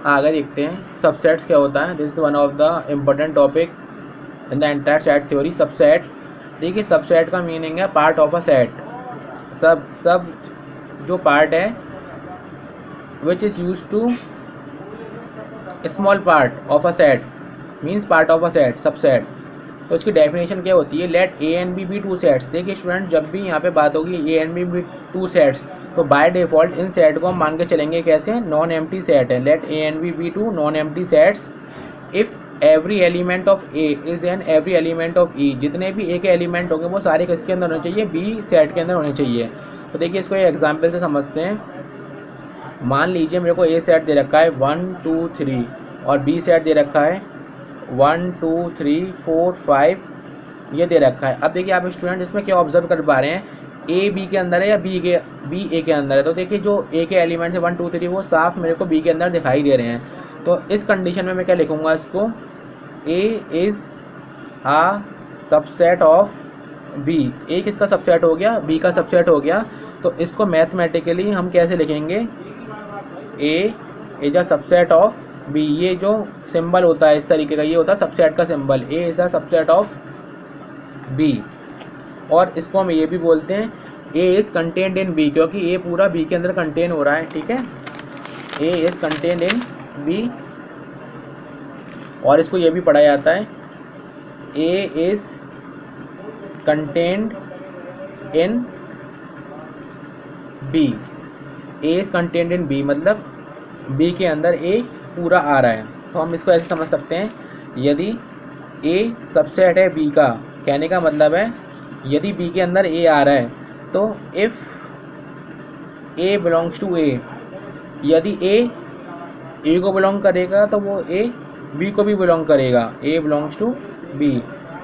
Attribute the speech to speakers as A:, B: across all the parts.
A: आगे देखते हैं सबसेट्स क्या होता है। This is one of the important topic in the entire set theory. Subset, देखिए सबसेट का मीनिंग है पार्ट ऑफ अ सेट। सब जो पार्ट है which is use to small part of a set means part of a set, subset. तो इसकी definition क्या होती है, let A and B two sets. देखिए स्टूडेंट, जब भी यहाँ पे बात होगी A and B two sets, तो बाय डिफॉल्ट इन सेट को हम मान के चलेंगे कैसे, नॉन एम्प्टी सेट है। Let A and B two non empty sets if every element of A is an every element of E. जितने भी ए के एलिमेंट होंगे वो सारे किसके अंदर होने चाहिए, बी सेट के अंदर होने चाहिए। तो देखिए इसको एक एग्जाम्पल से समझते हैं। मान लीजिए मेरे को ए सेट दे रखा है 1 2 3 और बी सेट दे रखा है 1 2 3 4 5, ये दे रखा है। अब देखिए आप स्टूडेंट इसमें क्या ऑब्जर्व कर पा रहे हैं, ए बी के अंदर है या बी ए के अंदर है। तो देखिए जो ए के एलिमेंट है 1 2 3 वो साफ मेरे को बी के अंदर दिखाई दे रहे हैं। तो इस कंडीशन में मैं क्या लिखूंगा इसको, A is a subset of B. A किसका सबसेट हो गया, बी का सबसेट हो गया। तो इसको मैथमेटिकली हम कैसे लिखेंगे, A is a subset of B. ये जो सिंबल होता है इस तरीके का, ये होता है सबसेट का symbol, A is a subset of B. और इसको हम ये भी बोलते हैं A is contained in B, क्योंकि ए पूरा बी के अंदर कंटेन हो रहा है। ठीक है, A is contained in B. और इसको ये भी पढ़ा जाता है A is contained in B. A is contained in B मतलब बी के अंदर ए पूरा आ रहा है। तो हम इसको ऐसे समझ सकते हैं, यदि ए सबसेट है बी का, कहने का मतलब है यदि बी के अंदर ए आ रहा है तो इफ़ ए बिलोंग्स टू ए, यदि ए को बिलोंग करेगा तो वो ए बी को भी बिलोंग करेगा, ए बिलोंग्स टू बी।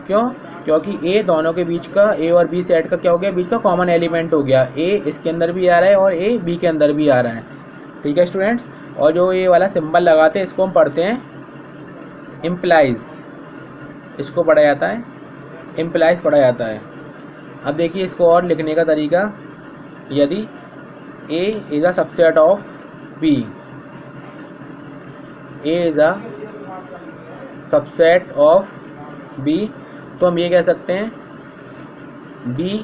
A: क्यों, क्योंकि ए दोनों के बीच का, ए और बी सेट का क्या हो गया, बीच का कॉमन एलिमेंट हो गया। ए इसके अंदर भी आ रहा है और ए बी के अंदर भी आ रहा है। ठीक है स्टूडेंट्स, और जो ये वाला सिंबल लगाते हैं इसको हम पढ़ते हैं इम्प्लाइज, इसको पढ़ा जाता है इम्प्लाइज पढ़ा जाता है। अब देखिए इसको और लिखने का तरीका, यदि A is a subset of B, A is a subset of B, तो हम ये कह सकते हैं बी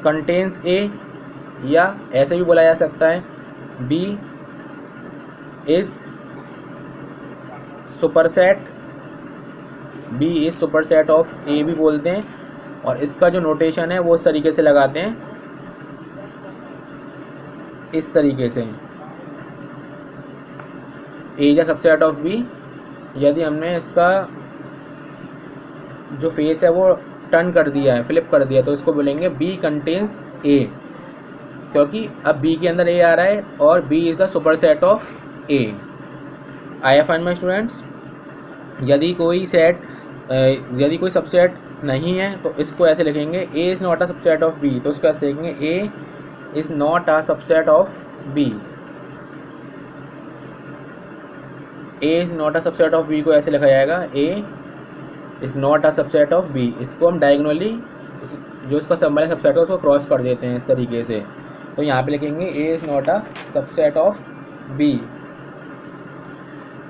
A: कंटेन्स ए, या ऐसे भी बोला जा सकता है B is superset, B is superset of A भी बोलते हैं। और इसका जो नोटेशन है वो इस तरीके से लगाते हैं, इस तरीके से A is a subset of B. यदि हमने इसका जो फेस है वो टर्न कर दिया है, फ्लिप कर दिया, तो इसको बोलेंगे बी कंटेन्स ए, क्योंकि अब बी के अंदर ए आ रहा है और B is the superset of A. आया फाइन माय स्टूडेंट्स। यदि कोई सेट यदि कोई सबसेट नहीं है तो इसको ऐसे लिखेंगे A is not a subset of B, तो इसको ऐसे लिखेंगे A is not a subset of B. A is not a subset of B को ऐसे लिखा जाएगा A is not a subset of B. इसको हम डायगोनली जो इसका सिंबल है सबसेट है उसको क्रॉस कर देते हैं इस तरीके से। तो यहाँ पे लिखेंगे A is not a subset of B.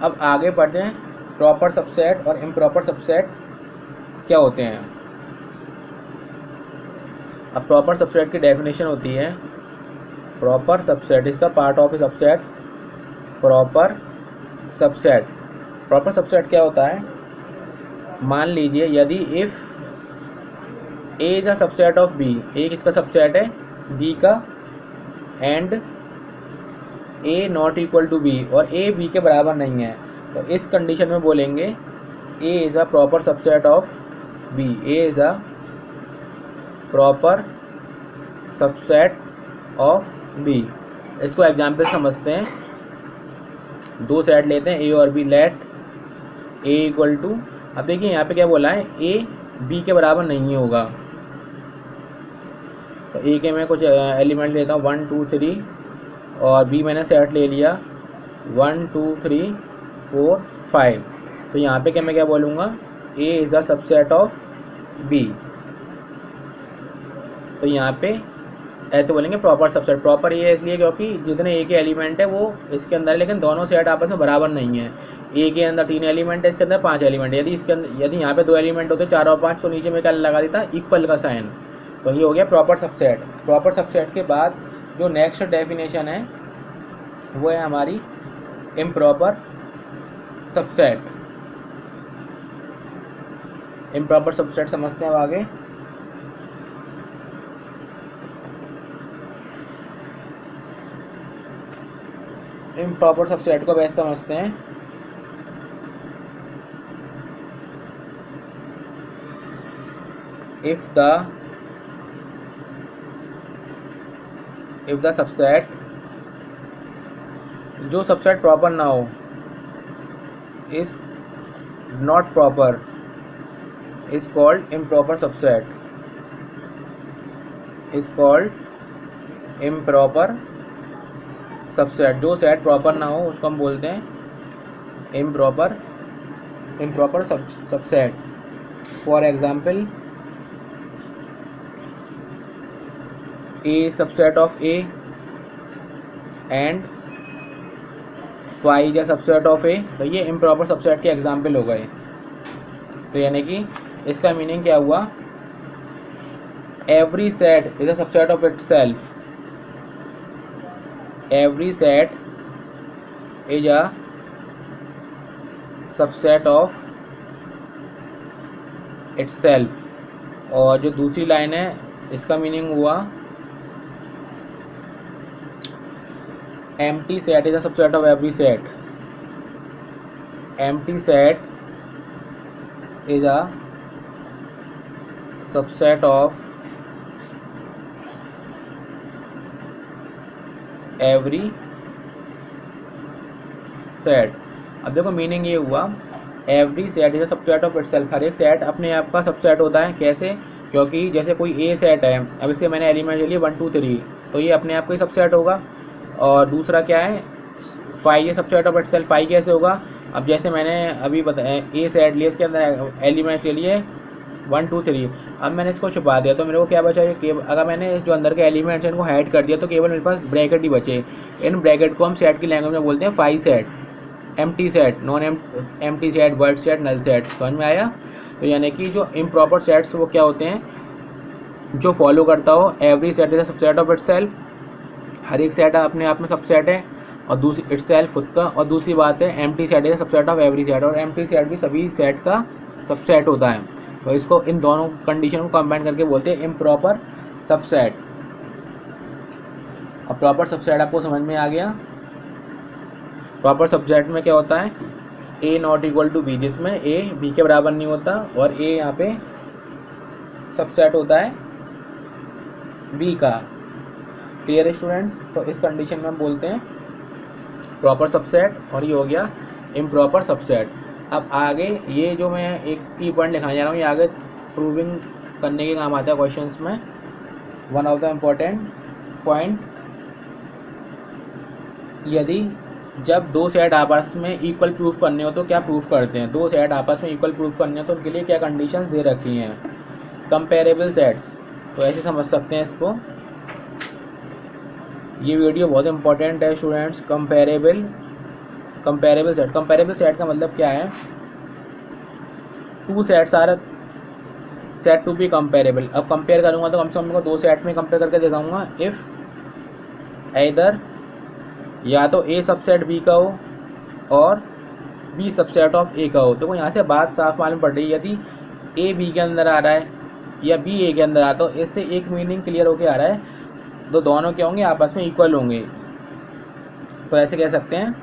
A: अब आगे बढ़ते हैं, प्रॉपर सबसेट और इम्प्रॉपर सबसेट क्या होते हैं। अब प्रॉपर सबसेट की डेफिनेशन होती है, proper subset is the part of a subset. Proper subset, proper subset क्या होता है, मान लीजिए यदि if A is a subset of B, A किसका सबसेट है, बी का, and A not equal to B, और ए बी के बराबर नहीं है, तो इस कंडीशन में बोलेंगे A is a proper subset of B. A is a proper subset of B. इसको एग्जाम्पल समझते हैं, दो सेट लेते हैं ए और B, let A equal to, अब देखिए यहाँ पे क्या बोला है, ए बी के बराबर नहीं होगा। तो ए के मैं कुछ एलिमेंट लेता हूँ 1 2 3, और बी मैंने सेट ले लिया 1 2 3 4 5। तो यहाँ पे क्या मैं क्या बोलूँगा, A is a subset of B. तो यहाँ पे ऐसे बोलेंगे प्रॉपर सबसेट। प्रॉपर ये इसलिए क्योंकि जितने ए के एलिमेंट है वो इसके अंदर है, लेकिन दोनों सेट आपस में बराबर नहीं है। ए के अंदर 3 एलिमेंट है, इसके अंदर 5 एलिमेंट है। यदि इसके अंदर यदि यहाँ पे 2 एलिमेंट होते 4 और 5, तो नीचे में क्या लगा देता, इक्वल का साइन। तो ये हो गया प्रॉपर सबसेट। प्रॉपर सबसेट के बाद जो नेक्स्ट डेफिनेशन है वो है हमारी इम्प्रॉपर सबसेट। इम्प्रॉपर सबसेट समझते हैं अब आगे। इम्प्रॉपर सबसेट को वैसे समझते हैं if the सबसेट, जो सबसेट प्रॉपर ना हो, is not proper is called improper subset, is called improper subset. जो सेट प्रॉपर ना हो उसको हम बोलते हैं improper subset. For example A subset of A and Y is a subset of A, तो ये इम्प्रॉपर सबसेट के एग्जाम्पल हो गए। तो यानी कि इसका मीनिंग क्या हुआ, every set is a subset of itself, every set is a subset of itself। और जो दूसरी लाइन है इसका मीनिंग हुआ empty set is a subset of every set, empty set is a subset of every set. अब देखो meaning ये हुआ, every set is a subset of itself. हर एक सेट अपने आप का सबसेट होता है। कैसे, क्योंकि जैसे कोई ए सेट है, अब इसके मैंने एलिमेंट ले लिए 1 2 3, तो ये अपने आप का ही सबसेट होगा। और दूसरा क्या है, फाइव ये सबसेट ऑफ इटसेल्फ। फाइव कैसे होगा, अब जैसे मैंने अभी बताया ए सेट लिए, इसके अंदर एलिमेंट ले लिए 1 2 3, अब मैंने इसको छुपा दिया तो मेरे को क्या बचा, ये अगर मैंने जो अंदर के एलिमेंट्स हैं इनको हाइड कर दिया तो केवल मेरे पास ब्रैकेट ही बचे। इन ब्रैकेट को हम सेट की लैंग्वेज में बोलते हैं five set, empty set, non empty set, void set, null set. समझ में आया। तो यानी कि जो इम्प्रॉपर सेट्स वो क्या होते हैं, जो फॉलो करता हो every set is a subset of itself, हर एक सेट अपने आप में सबसेट है, और दूसरी इटसेल्फ खुद का। और दूसरी बात है empty set is a subset of every set, और एम्प्टी सेट भी सभी सेट का सबसेट होता है। तो इसको इन दोनों कंडीशन को कंबाइन करके बोलते हैं इम्प्रॉपर सबसेट। अब प्रॉपर सबसेट आपको समझ में आ गया। प्रॉपर सबसेट में क्या होता है, ए नॉट इक्वल टू बी, जिसमें ए बी के बराबर नहीं होता और ए यहाँ पे सबसेट होता है बी का। Clear students. तो इस कंडीशन में हम बोलते हैं प्रॉपर सबसेट, और ये हो गया इम्प्रॉपर सबसेट। अब आगे ये जो मैं एक की पॉइंट लिखाने जा रहा हूँ, ये आगे प्रूविंग करने के काम आता है क्वेश्चंस में। One of the important point, यदि जब दो सेट आपस में इक्वल प्रूफ करने हो तो क्या प्रूफ करते हैं। दो सेट आपस में इक्वल प्रूफ करने हो तो उनके लिए क्या कंडीशंस दे रखी हैं। कंपेरेबल सेट्स, तो ऐसे समझ सकते हैं इसको। ये वीडियो बहुत इंपॉर्टेंट है students. Comparable set, comparable set का मतलब क्या है, two sets are set to be comparable. अब कंपेयर करूंगा तो कम से कम दो सेट में कंपेयर करके दिखाऊंगा। इफ इधर या तो ए सबसेट बी का हो और बी सबसेट ऑफ ए का हो। तो यहाँ से बात साफ मालूम पड़ रही है, यदि ए बी के अंदर आ रहा है या बी ए के अंदर आ रहा है, तो इससे एक मीनिंग क्लियर होके आ रहा है, तो दोनों क्या होंगे, आपस में इक्वल होंगे। तो ऐसे कह सकते हैं,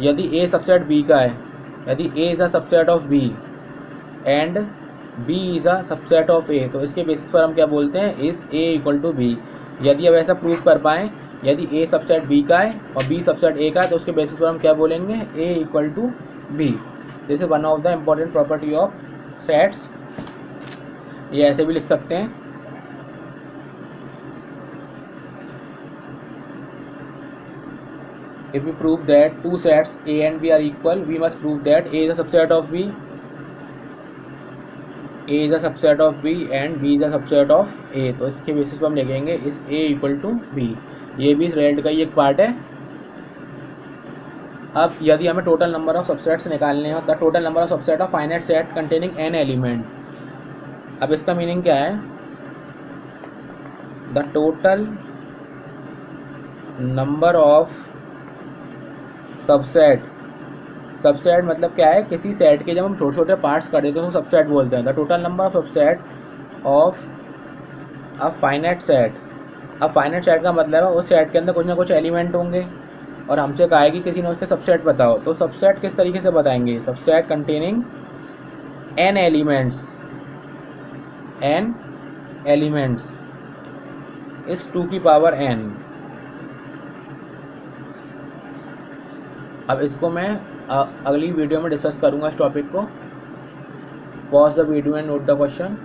A: यदि ए सबसेट बी का है, यदि A is a subset of B and B is a subset of A, तो इसके बेसिस पर हम क्या बोलते हैं, is A equal to B. यदि अब ऐसा प्रूफ कर पाएँ, यदि ए सबसेट बी का है और बी सबसेट ए का है, तो उसके बेसिस पर हम क्या बोलेंगे, A equal to B. This is one of the important property of sets. ये ऐसे भी लिख सकते हैं, if we prove that two sets A and B are equal, we must prove that A is a subset of B A is a subset of B and B is a subset of A, तो इसके basis पर हम लिखेंगे इस ए equal to B. ये भी इस result का ही एक पार्ट है। अब यदि हमें टोटल नंबर ऑफ सबसेट्स निकालने हो, the total number of subset of finite set containing an element. अब इसका मीनिंग क्या है, the total number of subset, subset मतलब क्या है, किसी सेट के जब हम छोटे छोटे पार्ट्स कर देते हैं तो सबसेट बोलते हैं। The total number of subset of a finite set. अब फाइनाइट सेट का मतलब है उस सेट के अंदर कुछ ना कुछ एलिमेंट होंगे, और हमसे कहा है कि किसी ने उसके सबसेट बताओ, तो सबसेट किस तरीके से बताएंगे, subset containing n elements, n elements इस 2 की पावर n। अब इसको मैं अगली वीडियो में डिस्कस करूँगा इस टॉपिक को। Pause the video and note the question.